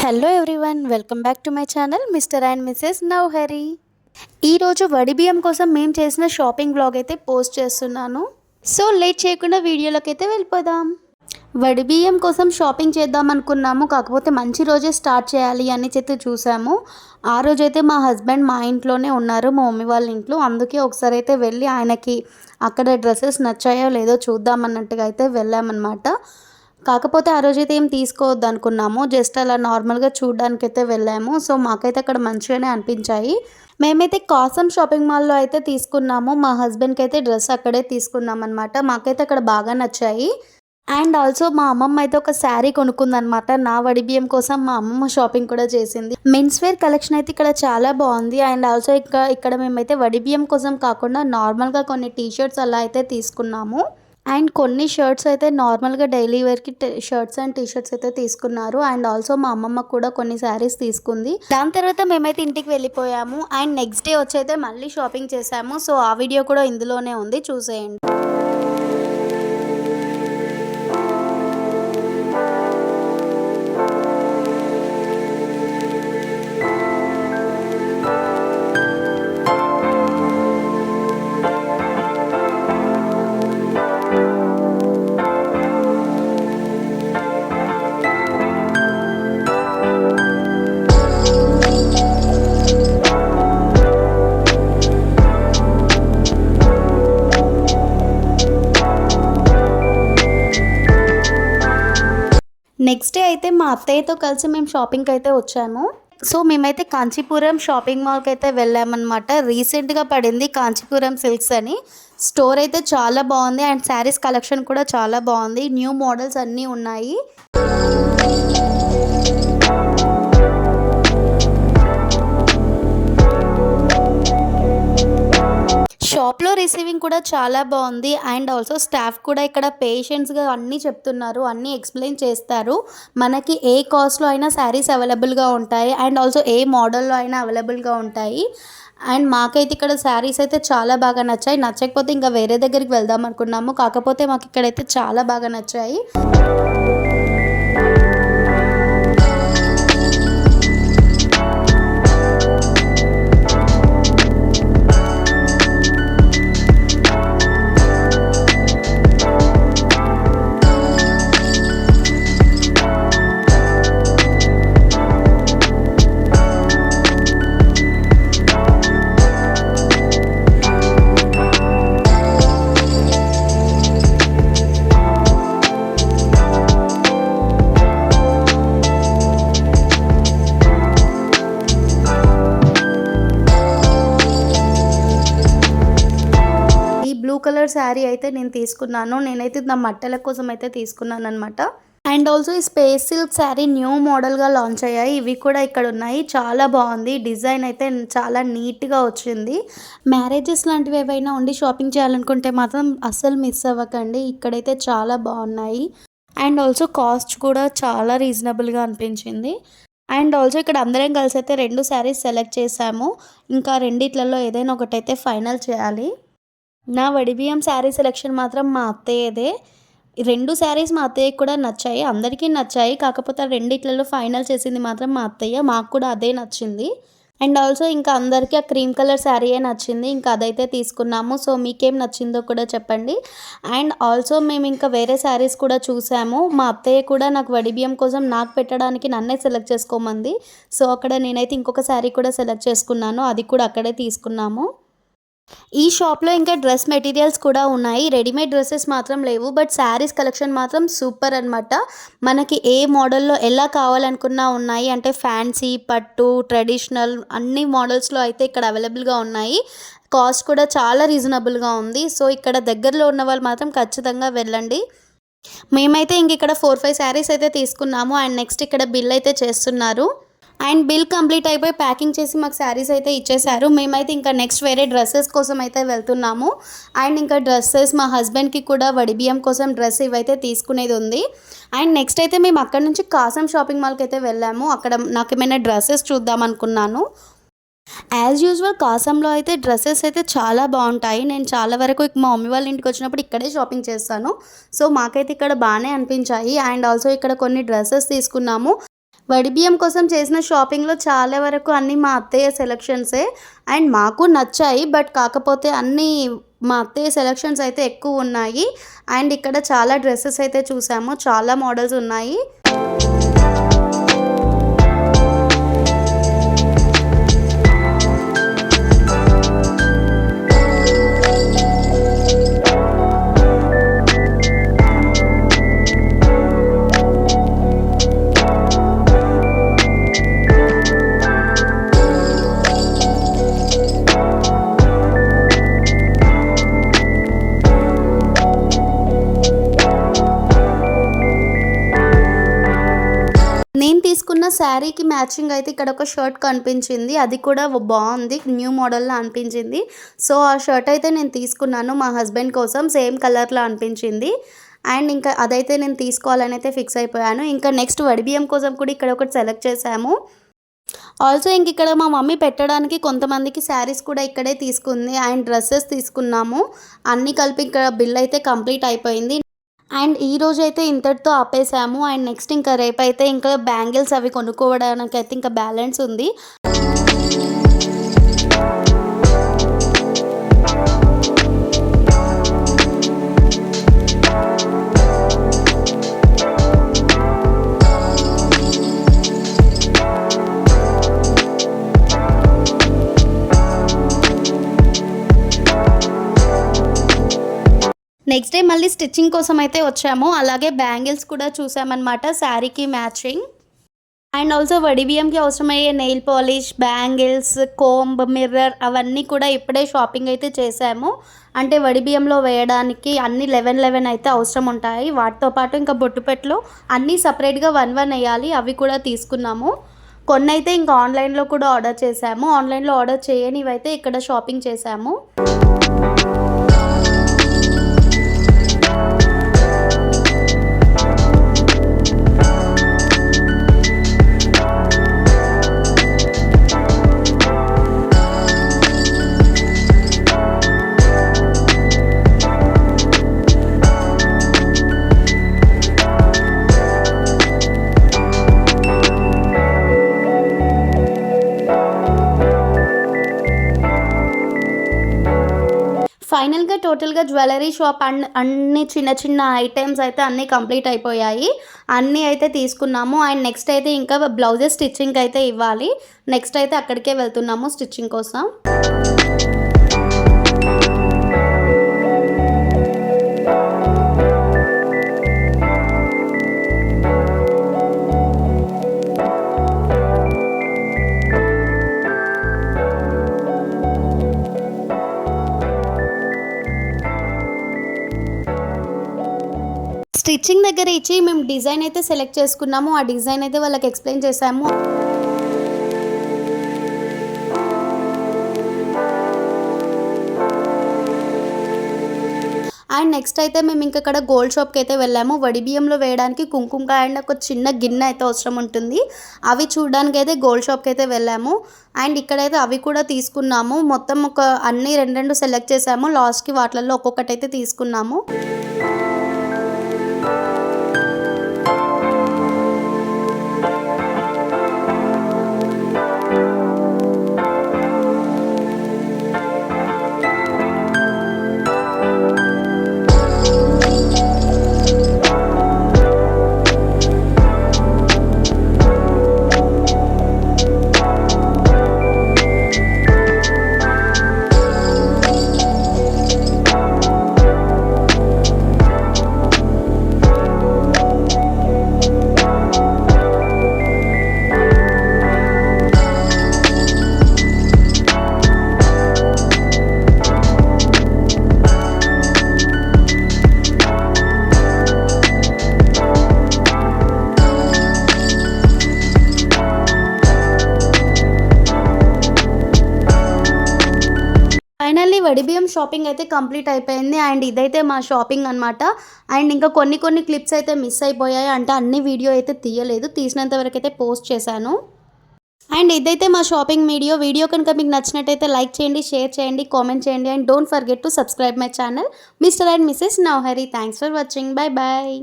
Hello everyone, welcome back to my channel mister and missus Nauhari. ఈరోజు వడి బియ్యం కోసం మేము చేసిన షాపింగ్ బ్లాగ్ అయితే పోస్ట్ చేస్తున్నాను. సో లేట్ చేయకుండా వీడియోలోకి అయితే వెళ్ళిపోదాం. వడి బియ్యం కోసం షాపింగ్ చేద్దాం అనుకున్నాము, కాకపోతే మంచి రోజే స్టార్ట్ చేయాలి అని చెప్పి చూసాము. ఆ రోజైతే మా హస్బెండ్ మా ఇంట్లోనే ఉన్నారు, మా మమ్మీ వాళ్ళ ఇంట్లో. అందుకే ఒకసారి అయితే వెళ్ళి ఆయనకి అక్కడ డ్రెస్సెస్ నచ్చాయో లేదో చూద్దామన్నట్టుగా అయితే వెళ్ళామన్నమాట. కాకపోతే ఆ రోజైతే ఏం తీసుకోవద్దు అనుకున్నాము, జస్ట్ అలా నార్మల్గా చూడడానికైతే వెళ్ళాము. సో మాకైతే అక్కడ మంచిగానే అనిపించాయి. మేమైతే కాసం షాపింగ్ మాల్లో అయితే తీసుకున్నాము. మా హస్బెండ్కి అయితే డ్రెస్ అక్కడే తీసుకున్నాం అనమాట. మాకైతే అక్కడ బాగా నచ్చాయి. అండ్ ఆల్సో మా అమ్మమ్మ అయితే ఒక శారీ కొనుక్కుందనమాట. నా వడి బియ్యం కోసం మా అమ్మమ్మ షాపింగ్ కూడా చేసింది. మెన్స్ వేర్ కలెక్షన్ అయితే ఇక్కడ చాలా బాగుంది. అండ్ ఆల్సో ఇక్కడ మేమైతే వడి బియ్యం కోసం కాకుండా నార్మల్గా కొన్ని టీషర్ట్స్ అలా అయితే తీసుకున్నాము. అండ్ కొన్ని షర్ట్స్ అయితే నార్మల్గా డైలీ వేర్కి షర్ట్స్ అండ్ టీషర్ట్స్ అయితే తీసుకున్నారు. అండ్ ఆల్సో మా అమ్మమ్మ కూడా కొన్ని శారీస్ తీసుకుంది. దాని తర్వాత మేమైతే ఇంటికి వెళ్ళిపోయాము. అండ్ నెక్స్ట్ డే వచ్చి అయితే మళ్ళీ షాపింగ్ చేసాము. సో ఆ వీడియో కూడా ఇందులోనే ఉంది, చూసేయండి. నెక్స్ట్ డే అయితే మా అత్తయ్యతో కలిసి మేము షాపింగ్కి అయితే వచ్చాము. సో మేమైతే కాంచీపురం షాపింగ్ మాల్కి అయితే వెళ్ళామన్నమాట. రీసెంట్గా పడింది కాంచీపురం సిల్క్స్ అని. స్టోర్ అయితే చాలా బాగుంది. అండ్ శారీస్ కలెక్షన్ కూడా చాలా బాగుంది. న్యూ మోడల్స్ అన్నీ ఉన్నాయి. షాప్లో రిసీవింగ్ కూడా చాలా బాగుంది. అండ్ ఆల్సో స్టాఫ్ కూడా ఇక్కడ పేషెంట్స్గా అన్నీ చెప్తున్నారు, అన్నీ ఎక్స్ప్లెయిన్ చేస్తారు. మనకి ఏ కాస్ట్లో అయినా శారీస్ అవైలబుల్గా ఉంటాయి. అండ్ ఆల్సో ఏ మోడల్లో అయినా అవైలబుల్గా ఉంటాయి. అండ్ మాకైతే ఇక్కడ శారీస్ అయితే చాలా బాగా నచ్చాయి. నచ్చకపోతే ఇంకా వేరే దగ్గరికి వెళ్దాం అనుకున్నాము, కాకపోతే మాకు ఇక్కడైతే చాలా బాగా నచ్చాయి. బ్లూ కలర్ శారీ అయితే నేను తీసుకున్నాను. నేనైతే నా మట్టల కోసం అయితే తీసుకున్నాను అనమాట. అండ్ ఆల్సో ఈ స్పేస్ సిల్క్ శారీ న్యూ మోడల్గా లాంచ్ అయ్యాయి. ఇవి కూడా ఇక్కడ ఉన్నాయి. చాలా బాగుంది. డిజైన్ అయితే చాలా నీట్గా వచ్చింది. మ్యారేజెస్ లాంటివి ఏవైనా ఉండి షాపింగ్ చేయాలనుకుంటే మాత్రం అస్సలు మిస్ అవ్వకండి. ఇక్కడైతే చాలా బాగున్నాయి. అండ్ ఆల్సో కాస్ట్ కూడా చాలా రీజనబుల్గా అనిపించింది. అండ్ ఆల్సో ఇక్కడ అందరం కలిసి అయితే 2 శారీస్ సెలెక్ట్ చేసాము. ఇంకా రెండిట్లలో ఏదైనా ఒకటైతే ఫైనల్ చేయాలి. నా వడి బియ్యం శారీ సెలెక్షన్ మాత్రం మా అత్తయ్యదే. 2 శారీస్ మా అత్తయ్యకి కూడా నచ్చాయి, అందరికీ నచ్చాయి. కాకపోతే ఆ రెండిట్లలో ఫైనల్ చేసింది మాత్రం మా అత్తయ్య. మాకు కూడా అదే నచ్చింది. అండ్ ఆల్సో ఇంకా అందరికీ ఆ క్రీమ్ కలర్ శారీయే నచ్చింది. ఇంకా అదైతే తీసుకున్నాము. సో మీకేం నచ్చిందో కూడా చెప్పండి. అండ్ ఆల్సో మేము ఇంకా వేరే శారీస్ కూడా చూసాము. మా అత్తయ్య కూడా నాకు వడి బియ్యం కోసం నాకు పెట్టడానికి నన్నే సెలెక్ట్ చేసుకోమంది. సో అక్కడ నేనైతే ఇంకొక శారీ కూడా సెలెక్ట్ చేసుకున్నాను, అది కూడా అక్కడే తీసుకున్నాము. ఈ షాప్లో ఇంకా డ్రెస్ మెటీరియల్స్ కూడా ఉన్నాయి. రెడీమేడ్ డ్రెస్సెస్ మాత్రం లేవు, బట్ శారీస్ కలెక్షన్ మాత్రం సూపర్ అనమాట. మనకి ఏ మోడల్లో ఎలా కావాలనుకున్నా ఉన్నాయి. అంటే ఫ్యాన్సీ, పట్టు, ట్రెడిషనల్ అన్ని మోడల్స్లో అయితే ఇక్కడ అవైలబుల్గా ఉన్నాయి. కాస్ట్ కూడా చాలా రీజనబుల్గా ఉంది. సో ఇక్కడ దగ్గరలో ఉన్న వాళ్ళు మాత్రం ఖచ్చితంగా వెళ్ళండి. మేమైతే ఇంక ఇక్కడ 4-5 శారీస్ అయితే తీసుకున్నాము. అండ్ నెక్స్ట్ ఇక్కడ బిల్ అయితే చేస్తున్నారు. అండ్ బిల్ కంప్లీట్ అయిపోయి ప్యాకింగ్ చేసి మాకు శారీస్ అయితే ఇచ్చేసారు. మేమైతే ఇంకా నెక్స్ట్ వేరే డ్రెస్సెస్ కోసం అయితే వెళ్తున్నాము. అండ్ ఇంకా డ్రెస్సెస్ మా హస్బెండ్కి కూడా వడి బియ్యం కోసం డ్రెస్ ఇవైతే తీసుకునేది ఉంది. అండ్ నెక్స్ట్ అయితే మేము అక్కడ నుంచి కాసం షాపింగ్ మాల్కి అయితే వెళ్ళాము. అక్కడ నాకు ఏమైనా డ్రెస్సెస్ చూద్దాం అనుకున్నాను. యాజ్ యూజువల్ కాసంలో అయితే డ్రెస్సెస్ అయితే చాలా బాగుంటాయి. నేను చాలా వరకు మా మమ్మీ వాళ్ళ ఇంటికి వచ్చినప్పుడు ఇక్కడే షాపింగ్ చేస్తాను. సో మాకైతే ఇక్కడ బాగానే అనిపించాయి. అండ్ ఆల్సో ఇక్కడ కొన్ని డ్రెస్సెస్ తీసుకున్నాము. వడి బియ్యం కోసం చేసిన షాపింగ్‌లో చాలా వరకు అన్నీ మా అత్తయ్య సెలక్షన్సే. అండ్ మాకు నచ్చాయి. బట్ కాకపోతే అన్నీ మా అత్తయ్య సెలక్షన్స్ అయితే ఎక్కువున్నాయి. అండ్ ఇక్కడ చాలా డ్రెసెస్ అయితే చూసాము. చాలా మోడల్స్ ఉన్నాయి. నేను తీసుకున్న శారీకి మ్యాచింగ్ అయితే ఇక్కడ ఒక షర్ట్ కనిపించింది. అది కూడా బాగుంది. న్యూ మోడల్‌లా అనిపించింది. సో, ఆ షర్ట్ అయితే నేను తీసుకున్నాను మా హస్బెండ్ కోసం. సేమ్ కలర్‌లో అనిపించింది. అండ్ ఇంకా అదైతే నేను తీసుకోవాలని అయితే ఫిక్స్ అయిపోయాను. ఇంకా నెక్స్ట్ వడిబియ్యం కోసం కూడా ఇక్కడ ఒకటి సెలెక్ట్ చేశాము. ఆల్సో ఇంక ఇక్కడ మా మమ్మీ పెట్టడానికి కొంతమందికి శారీస్ కూడా ఇక్కడే తీసుకుంది. అండ్ డ్రెసెస్ తీసుకున్నాము. అన్నీ కలిపి ఇక్కడ బిల్ అయితే కంప్లీట్ అయిపోయింది. అండ్ ఈరోజైతే ఇంతటితో ఆపేసాము. అండ్ నెక్స్ట్ ఇంకా రేపైతే ఇంకా బ్యాంగిల్స్ అవి కొనుక్కోవడానికైతే ఇంకా బ్యాలెన్స్ ఉంది. నెక్స్ట్ డే మళ్ళీ స్టిచ్చింగ్ కోసం అయితే వచ్చాము. అలాగే బ్యాంగిల్స్ కూడా చూసామన్నమాట శారీకి మ్యాచింగ్. అండ్ ఆల్సో వడి బియ్యంకి అవసరమయ్యే nail polish, bangles, comb, mirror అవన్నీ కూడా ఇప్పుడే షాపింగ్ అయితే చేసాము. అంటే వడి బియ్యంలో వేయడానికి అన్ని 11 అయితే అవసరం ఉంటాయి. వాటితో పాటు ఇంకా బొట్టుపెట్లు అన్నీ సపరేట్గా 1 వేయాలి. అవి కూడా తీసుకున్నాము. కొన్ని అయితే ఇంకా ఆన్లైన్లో కూడా ఆర్డర్ చేసాము. ఆన్లైన్లో ఆర్డర్ చేయనివైతే ఇక్కడ షాపింగ్ చేసాము. ఫైనల్‌గా టోటల్‌గా జ్యువెలరీ షాప్ అన్ని చిన్న చిన్న ఐటెమ్స్ అయితే అన్నీ కంప్లీట్ అయిపోయాయి. అన్నీ అయితే తీసుకున్నాము. అండ్ నెక్స్ట్ అయితే ఇంకా బ్లౌజెస్ స్టిచ్చింగ్‌కి అయితే ఇవ్వాలి. నెక్స్ట్ అయితే అక్కడికే వెళ్తున్నాము స్టిచ్చింగ్ కోసం. స్టిచ్చింగ్ దగ్గర ఇచ్చి మేము డిజైన్ అయితే సెలెక్ట్ చేసుకున్నాము. ఆ డిజైన్ అయితే వాళ్ళకి ఎక్స్ప్లెయిన్ చేసాము. అండ్ నెక్స్ట్ అయితే మేము ఇంకా ఇక్కడ గోల్డ్ షాప్కి అయితే వెళ్ళాము. వడి బియ్యంలో వేయడానికి కుంకుమకాయ అండ్ ఒక చిన్న గిన్నె అయితే అవసరం ఉంటుంది. అవి చూడడానికి అయితే గోల్డ్ షాప్కి అయితే వెళ్ళాము. అండ్ ఇక్కడైతే అవి కూడా తీసుకున్నాము. మొత్తం ఒక అన్నీ 2 సెలెక్ట్ చేసాము. లాస్ట్కి వాటిల్లో ఒక్కొక్కటి అయితే తీసుకున్నాము. ఫైనల్లీ వడిబియ్యం షాపింగ్ అయితే కంప్లీట్ అయిపోయింది. అండ్ ఇదైతే మా షాపింగ్ అనమాట. అండ్ ఇంకా కొన్ని క్లిప్స్ అయితే మిస్ అయిపోయాయి. అంటే అన్ని వీడియో అయితే తీయలేదు. తీసినంత వరకు అయితే పోస్ట్ చేశాను. అండ్ ఇదైతే మా షాపింగ్ వీడియో కనుక మీకు నచ్చినట్టయితే లైక్ చేయండి, షేర్ చేయండి, కామెంట్ చేయండి. And don't forget to subscribe my channel mister and missus Navahari. Thanks for watching. Bye bye.